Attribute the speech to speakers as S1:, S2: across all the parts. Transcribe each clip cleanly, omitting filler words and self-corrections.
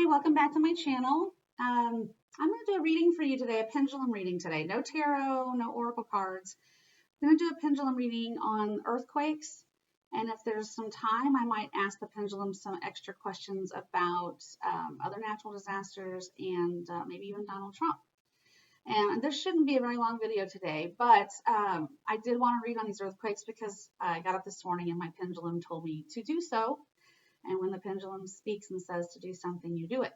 S1: welcome back to my channel. I'm going to do a reading for you today, a pendulum reading today. No tarot, no oracle cards. I'm going to do a pendulum reading on earthquakes, and if there's some time, I might ask the pendulum some extra questions about other natural disasters and maybe even Donald Trump. And this shouldn't be a very long video today, but I did want to read on these earthquakes because I got up this morning and my pendulum told me to do so. And when the pendulum speaks and says to do something, you do it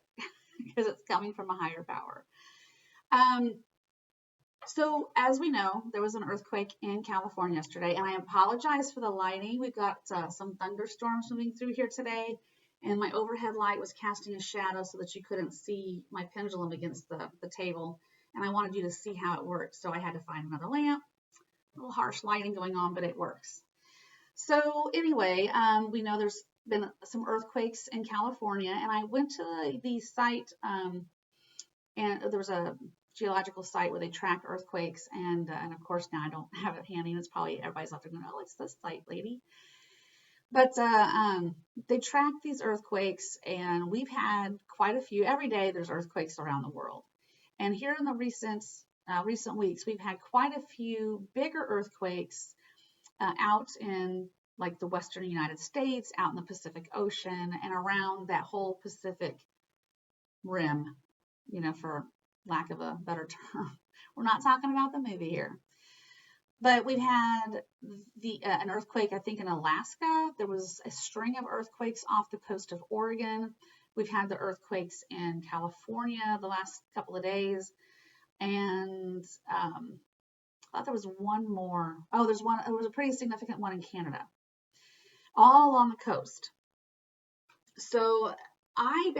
S1: because it's coming from a higher power. So as we know, there was an earthquake in California yesterday, and I apologize for the lighting. We've got some thunderstorms moving through here today, and my overhead light was casting a shadow so that you couldn't see my pendulum against the table, and I wanted you to see how it works, so I had to find another lamp. A little harsh lighting going on, but it works. So anyway, we know there's been some earthquakes in California, and I went to the site, and there was a geological site where they track earthquakes, and of course now I don't have it handy, and it's probably everybody's out there going, oh, it's this site, lady. But they track these earthquakes, and we've had quite a few. Every day there's earthquakes around the world, and here in the recent weeks we've had quite a few bigger earthquakes out in like the western United States, out in the Pacific Ocean, and around that whole Pacific rim, for lack of a better term. We're not talking about the movie here. But we've had an earthquake, I think, in Alaska. There was a string of earthquakes off the coast of Oregon. We've had the earthquakes in California the last couple of days. And I thought there was one more. Oh, there was a pretty significant one in Canada, all along the coast. So I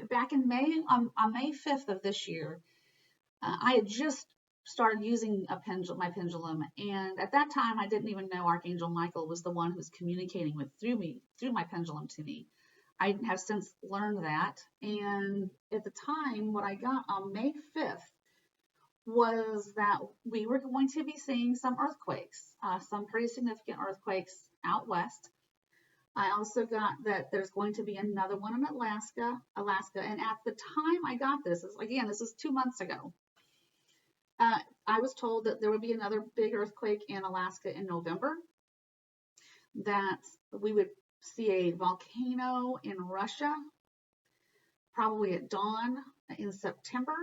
S1: back in May, on May 5th of this year, I had just started using my pendulum, and at that time I didn't even know Archangel Michael was the one who was communicating through my pendulum to me. I have since learned that, and at the time what I got on May 5th was that we were going to be seeing some earthquakes, some pretty significant earthquakes out west. I also got that there's going to be another one in Alaska, and at the time I got this is 2 months ago. I was told that there would be another big earthquake in Alaska in November, that we would see a volcano in Russia, probably at dawn in September.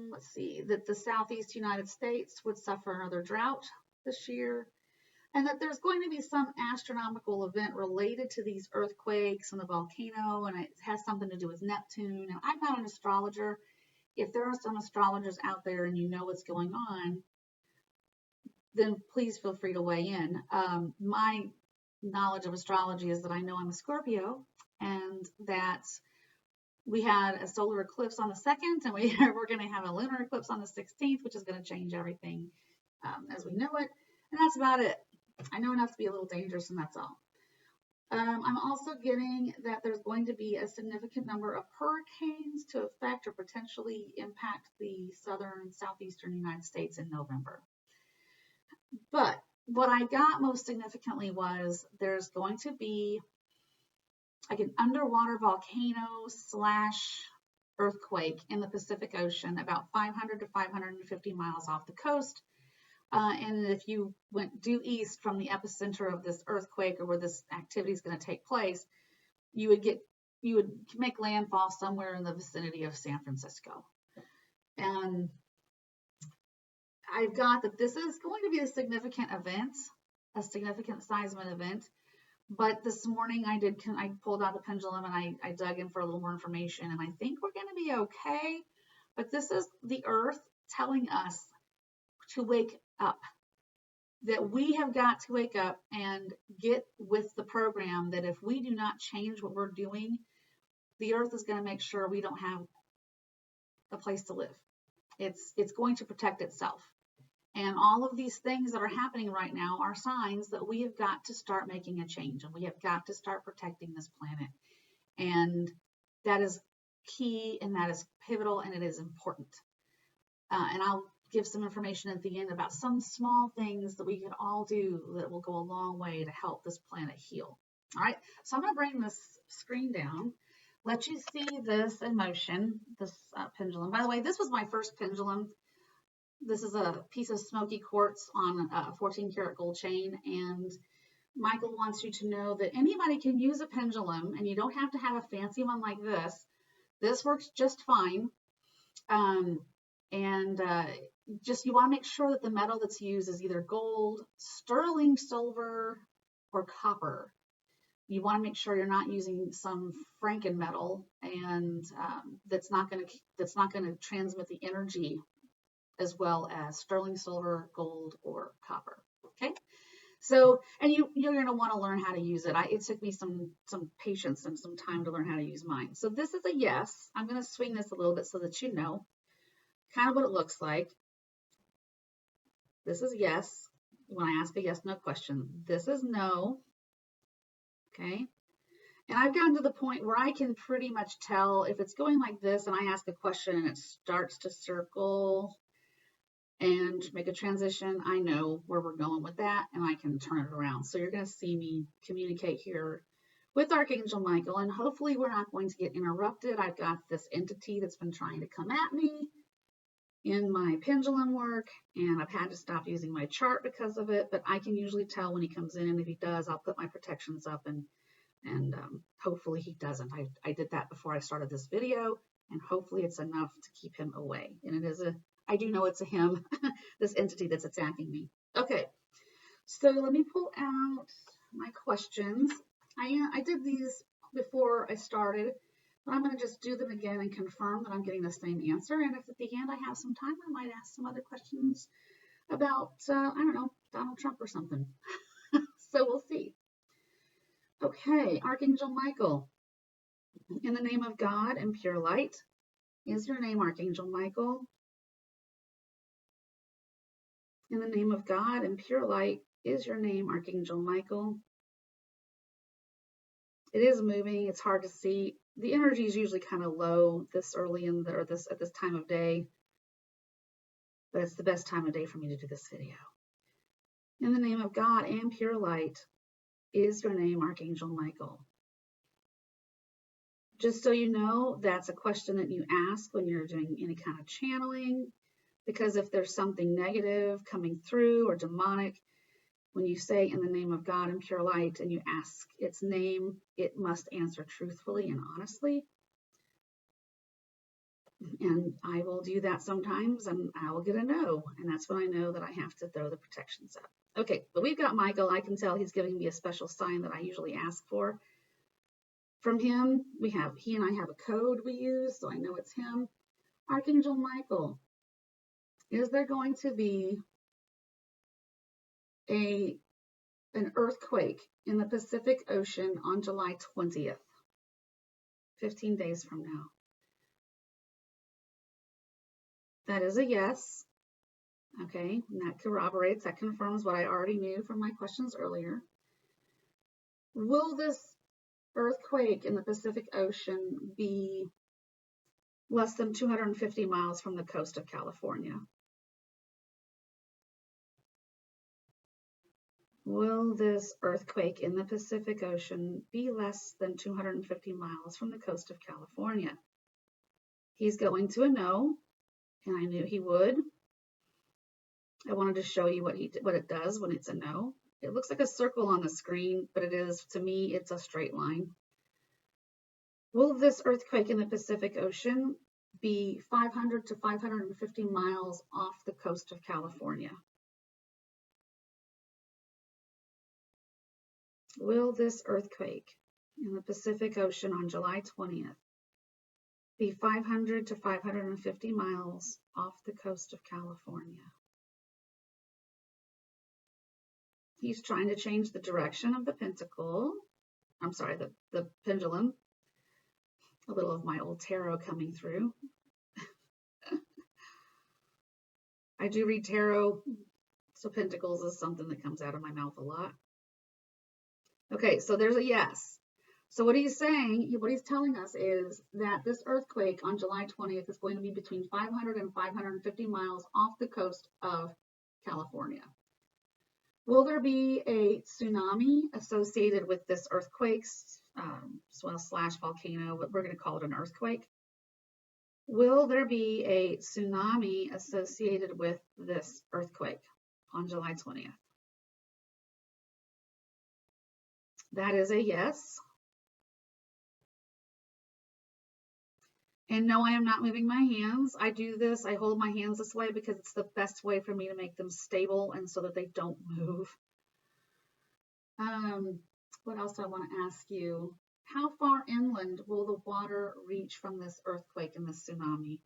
S1: Let's see, that the southeast United States would suffer another drought this year, and that there's going to be some astronomical event related to these earthquakes and the volcano, and it has something to do with Neptune. Now, I'm not an astrologer. If there are some astrologers out there and you know what's going on, then please feel free to weigh in. My knowledge of astrology is that I know I'm a Scorpio, and that we had a solar eclipse on the 2nd, and we're going to have a lunar eclipse on the 16th, which is going to change everything as we know it. And that's about it. I know enough to be a little dangerous, and that's all. I'm also getting that there's going to be a significant number of hurricanes to affect or potentially impact the southern and southeastern United States in November. But what I got most significantly was there's going to be like an underwater volcano / earthquake in the Pacific Ocean, about 500 to 550 miles off the coast. And if you went due east from the epicenter of this earthquake, or where this activity is going to take place, you would make landfall somewhere in the vicinity of San Francisco. And I've got that this is going to be a significant event, a significant seismic event. But this morning I pulled out the pendulum and I dug in for a little more information, and I think we're going to be okay. But this is the earth telling us to wake up, that we have got to wake up and get with the program, that if we do not change what we're doing, the earth is going to make sure we don't have a place to live. It's going to protect itself. And all of these things that are happening right now are signs that we have got to start making a change, and we have got to start protecting this planet. And that is key, and that is pivotal, and it is important. And I'll give some information at the end about some small things that we can all do that will go a long way to help this planet heal. All right, so I'm going to bring this screen down. let you see this in motion, this pendulum. By the way, this was my first pendulum. This is a piece of smoky quartz on a 14 karat gold chain, and Michael wants you to know that anybody can use a pendulum, and you don't have to have a fancy one like this. This works just fine. Just you want to make sure that the metal that's used is either gold, sterling silver, or copper. You want to make sure you're not using some Franken metal, and that's not going to transmit the energy as well as sterling silver, gold, or copper. Okay. So, and you're going to want to learn how to use it. It took me some patience and some time to learn how to use mine. So this is a yes. I'm going to swing this a little bit so that you know kind of what it looks like. This is yes. When I ask a yes, no question. This is no. Okay. And I've gotten to the point where I can pretty much tell if it's going like this and I ask a question and it starts to circle and make a transition, I know where we're going with that and I can turn it around. So you're going to see me communicate here with Archangel Michael, and hopefully we're not going to get interrupted. I've got this entity that's been trying to come at me in my pendulum work, and I've had to stop using my chart because of it, but I can usually tell when he comes in, and if he does, I'll put my protections up, and hopefully he doesn't. I did that before I started this video, and hopefully it's enough to keep him away. And I do know it's a him, this entity that's attacking me. Okay, so let me pull out my questions. I did these before I started, but I'm going to just do them again and confirm that I'm getting the same answer. And if at the end I have some time, I might ask some other questions about, I don't know, Donald Trump or something. So we'll see. Okay, Archangel Michael, in the name of God and pure light, is your name Archangel Michael? In the name of God and pure light, is your name Archangel Michael? It is moving. It's hard to see. The energy is usually kind of low this early at this time of day, but it's the best time of day for me to do this video. In the name of God and pure light, is your name Archangel Michael? Just so you know, that's a question that you ask when you're doing any kind of channeling, because if there's something negative coming through or demonic, when you say in the name of God and pure light and you ask its name, it must answer truthfully and honestly. And I will do that sometimes and I will get a no. And that's when I know that I have to throw the protections up. Okay, but we've got Michael. I can tell he's giving me a special sign that I usually ask for. From him, he and I have a code we use, so I know it's him. Archangel Michael, is there going to be an earthquake in the Pacific Ocean on July 20th, 15 days from now? That is a yes. Okay, and that confirms what I already knew from my questions earlier. Will this earthquake in the Pacific Ocean be less than 250 miles from the coast of California? Will this earthquake in the Pacific Ocean be less than 250 miles from the coast of California? He's going to a no, and I knew he would. I wanted to show you what it does when it's a no. It looks like a circle on the screen, but to me, it's a straight line. Will this earthquake in the Pacific Ocean be 500 to 550 miles off the coast of California? Will this earthquake in the Pacific Ocean on July 20th be 500 to 550 miles off the coast of California? He's trying to change the direction of the pentacle. I'm sorry, the pendulum. A little of my old tarot coming through. I do read tarot, so pentacles is something that comes out of my mouth a lot. Okay, so there's a yes. So what he's telling us is that this earthquake on July 20th is going to be between 500 and 550 miles off the coast of California. Will there be a tsunami associated with this earthquake? well, slash volcano, but we're going to call it an earthquake. Will there be a tsunami associated with this earthquake on July 20th? That is a yes. And no, I am not moving my hands. I do this, I hold my hands this way because it's the best way for me to make them stable and so that they don't move. What else do I want to ask you? How far inland will the water reach from this earthquake and this tsunami?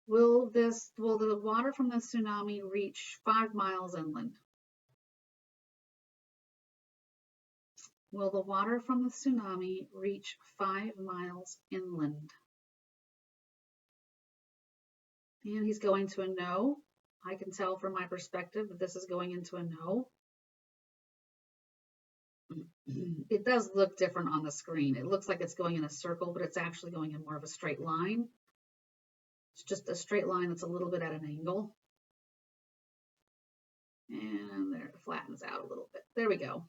S1: Will the water from the tsunami reach 5 miles inland? Will the water from the tsunami reach 5 miles inland? And he's going to a no. I can tell from my perspective that this is going into a no. It does look different on the screen. It looks like it's going in a circle, but it's actually going in more of a straight line. It's just a straight line that's a little bit at an angle. And there, it flattens out a little bit. There we go.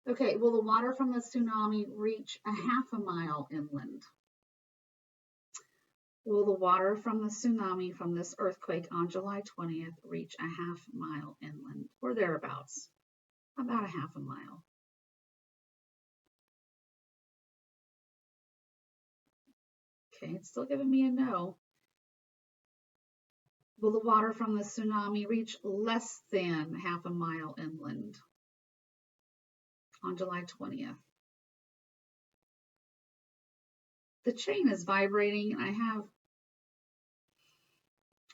S1: Okay, will the water from the tsunami reach a half a mile inland? Will the water from the tsunami from this earthquake on July 20th reach a half mile inland or thereabouts? About a half a mile. Okay, it's still giving me a no. Will the water from the tsunami reach less than half a mile inland on July 20th? The chain is vibrating, and I'm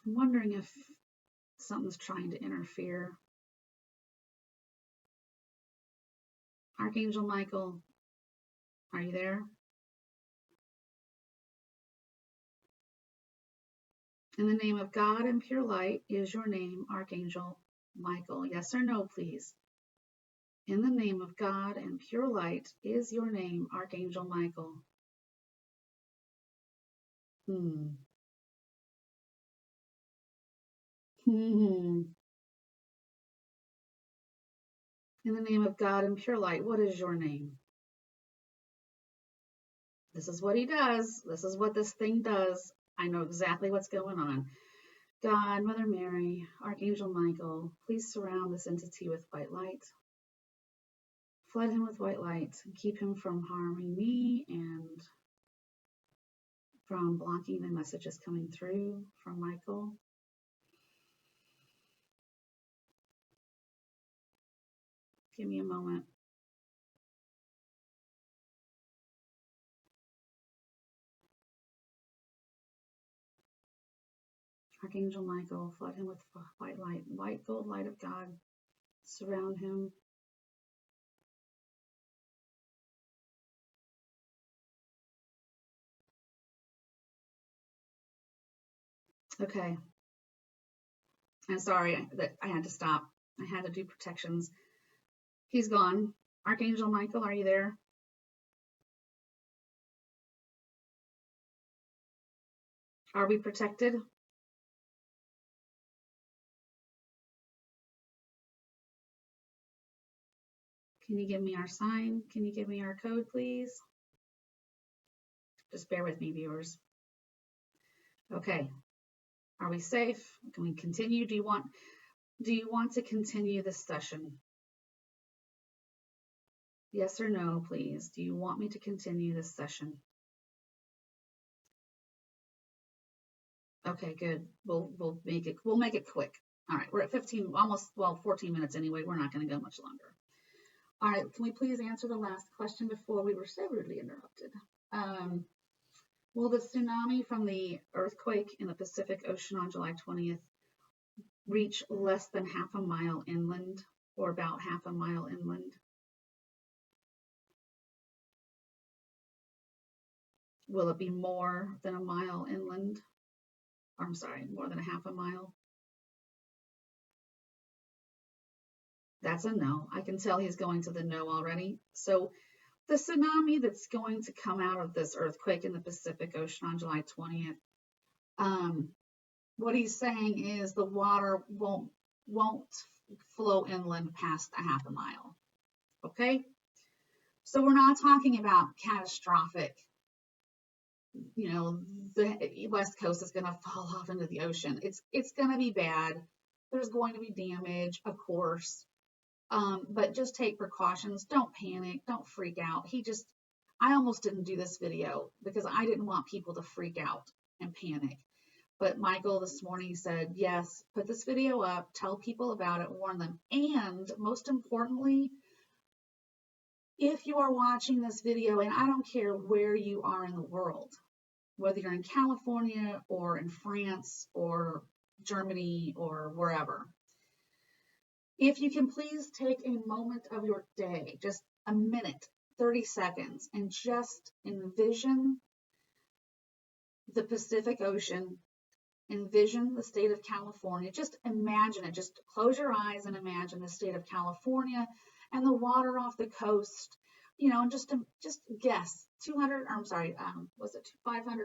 S1: wondering if something's trying to interfere. Archangel Michael, are you there? In the name of God and pure light is your name, Archangel Michael. Yes or no, please? In the name of God and pure light is your name, Archangel Michael. In the name of God and pure light, what is your name? This is what he does. This is what this thing does. I know exactly what's going on. God, Mother Mary, Archangel Michael, please surround this entity with white light. Flood him with white light and keep him from harming me and from blocking the messages coming through from Michael. Give me a moment. Archangel Michael, flood him with white light, white gold light of God. Surround him. Okay. I'm sorry that I had to stop. I had to do protections. He's gone. Archangel Michael, are you there? Are we protected? Can you give me our sign? Can you give me our code, please? Just bear with me, viewers. Okay. Are we safe? Can we continue? Do you want to continue this session? Yes or no, please. Do you want me to continue this session? Okay, good. We'll make it quick. All right, we're at 15, almost 14 minutes anyway. We're not going to go much longer. All right, can we please answer the last question before we were so rudely interrupted? Will the tsunami from the earthquake in the Pacific Ocean on July 20th reach less than half a mile inland or about half a mile inland? Will it be more than a mile inland? Or, I'm sorry, more than a half a mile? That's a no. I can tell he's going to the no already. So the tsunami that's going to come out of this earthquake in the Pacific Ocean on July 20th, what he's saying is the water won't flow inland past a half a mile. Okay? So we're not talking about catastrophic, the West Coast is going to fall off into the ocean. It's going to be bad. There's going to be damage, of course. But just take precautions. Don't panic. Don't freak out. I almost didn't do this video because I didn't want people to freak out and panic. But Michael this morning said, yes, put this video up, tell people about it, warn them. And most importantly, if you are watching this video, and I don't care where you are in the world, whether you're in California or in France or Germany or wherever, if you can please take a moment of your day, just a minute, 30 seconds, and just envision the Pacific Ocean, envision the state of California, just imagine it, just close your eyes and imagine the state of California and the water off the coast, and just guess 500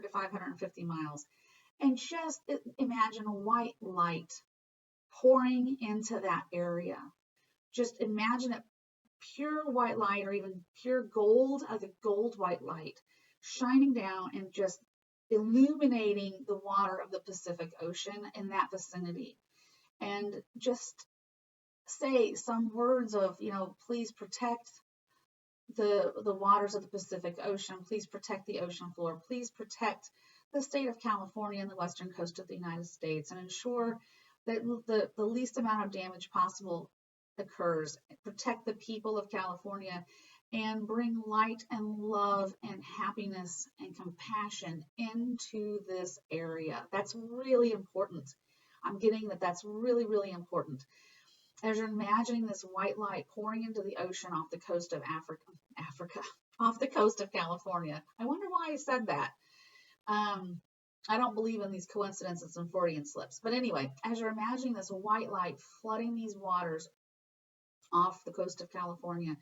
S1: to 550 miles, and just imagine white light pouring into that area. Just imagine it pure white light, or even pure gold, like a gold white light shining down and just illuminating the water of the Pacific Ocean in that vicinity. And just say some words of, please protect the waters of the Pacific Ocean. Please protect the ocean floor. Please protect the state of California and the western coast of the United States, and ensure that the least amount of damage possible occurs. Protect the people of California and bring light and love and happiness and compassion into this area. That's really important. I'm getting that's really, really important. As you're imagining this white light pouring into the ocean off the coast of Africa, off the coast of California. I wonder why I said that. I don't believe in these coincidences and Freudian slips. But anyway, as you're imagining this white light flooding these waters off the coast of California,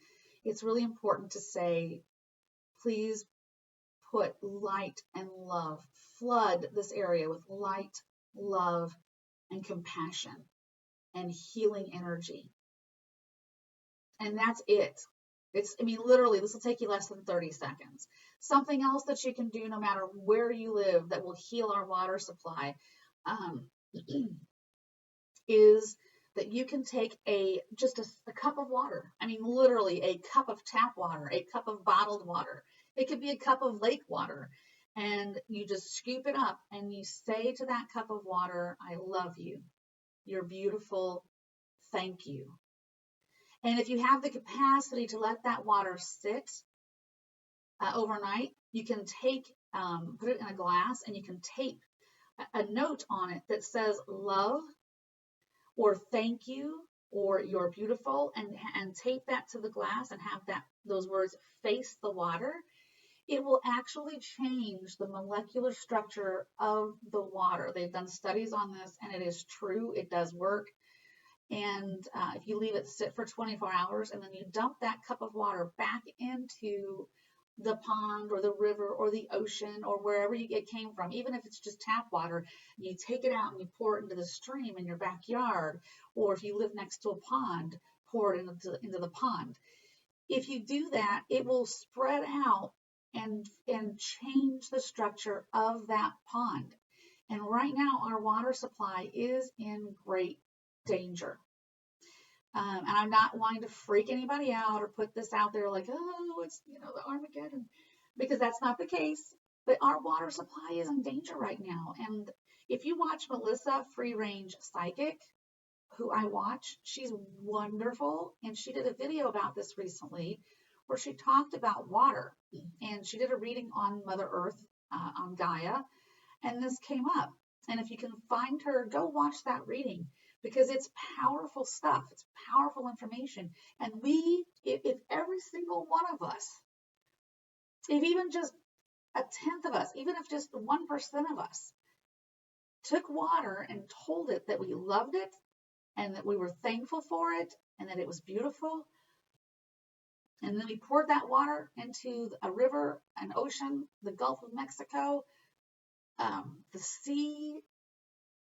S1: it's really important to say, please put light and love, flood this area with light, love, and compassion and healing energy. And that's it. Literally, this will take you less than 30 seconds. Something else that you can do no matter where you live that will heal our water supply is that you can take just a cup of water. Literally a cup of tap water, a cup of bottled water. It could be a cup of lake water. And you just scoop it up and you say to that cup of water, I love you. You're beautiful. Thank you. And if you have the capacity to let that water sit overnight, you can put it in a glass, and you can tape a note on it that says love or thank you or you're beautiful, and tape that to the glass and have those words face the water. It will actually change the molecular structure of the water. They've done studies on this, and it is true. It does work. And if you leave it sit for 24 hours and then you dump that cup of water back into the pond or the river or the ocean or wherever it came from, even if it's just tap water, and you take it out and you pour it into the stream in your backyard, or if you live next to a pond, pour it into the pond. If you do that, it will spread out and change the structure of that pond. And right now, our water supply is in great danger. And I'm not wanting to freak anybody out or put this out there like, oh, it's, the Armageddon, because that's not the case. But our water supply is in danger right now. And if you watch Melissa Free Range Psychic, who I watch, she's wonderful. And she did a video about this recently where she talked about water. And she did a reading on Mother Earth, on Gaia. And this came up. And if you can find her, go watch that reading, because it's powerful stuff. It's powerful information. And if every single one of us, if even just a tenth of us, even if just 1% of us took water and told it that we loved it and that we were thankful for it and that it was beautiful, and then we poured that water into a river, an ocean, the Gulf of Mexico, the sea,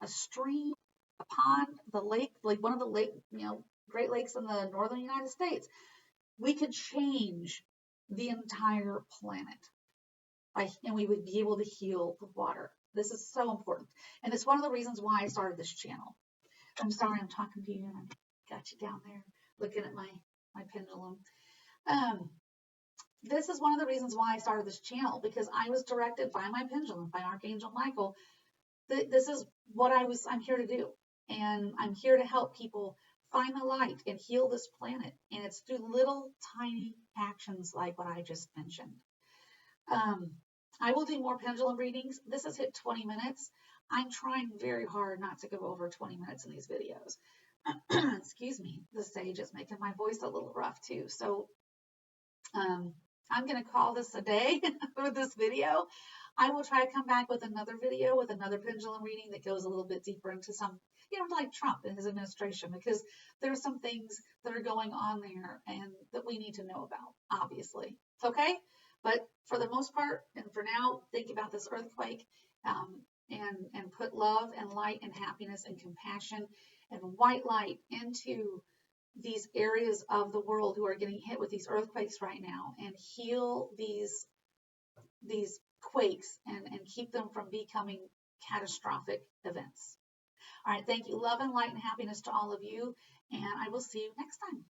S1: a stream, a pond, the lake, like one of the Great Lakes in the northern United States, we could change the entire planet. And we would be able to heal the water. This is so important. And it's one of the reasons why I started this channel. I'm sorry I'm talking to you and I got you down there looking at my pendulum. This is one of the reasons why I started this channel, because I was directed by my pendulum, by Archangel Michael. This is what I'm here to do. And I'm here to help people find the light and heal this planet. And it's through little tiny actions like what I just mentioned. I will do more pendulum readings. This has hit 20 minutes. I'm trying very hard not to go over 20 minutes in these videos. Excuse me, the sage is making my voice a little rough too. So I'm going to call this a day with this video. I will try to come back with another video with another pendulum reading that goes a little bit deeper into some, like Trump and his administration, because there are some things that are going on there and that we need to know about, obviously. Okay? But for the most part, and for now, think about this earthquake and put love and light and happiness and compassion and white light into these areas of the world who are getting hit with these earthquakes right now, and heal these quakes and keep them from becoming catastrophic events. All right, thank you. Love and light and happiness to all of you, and I will see you next time.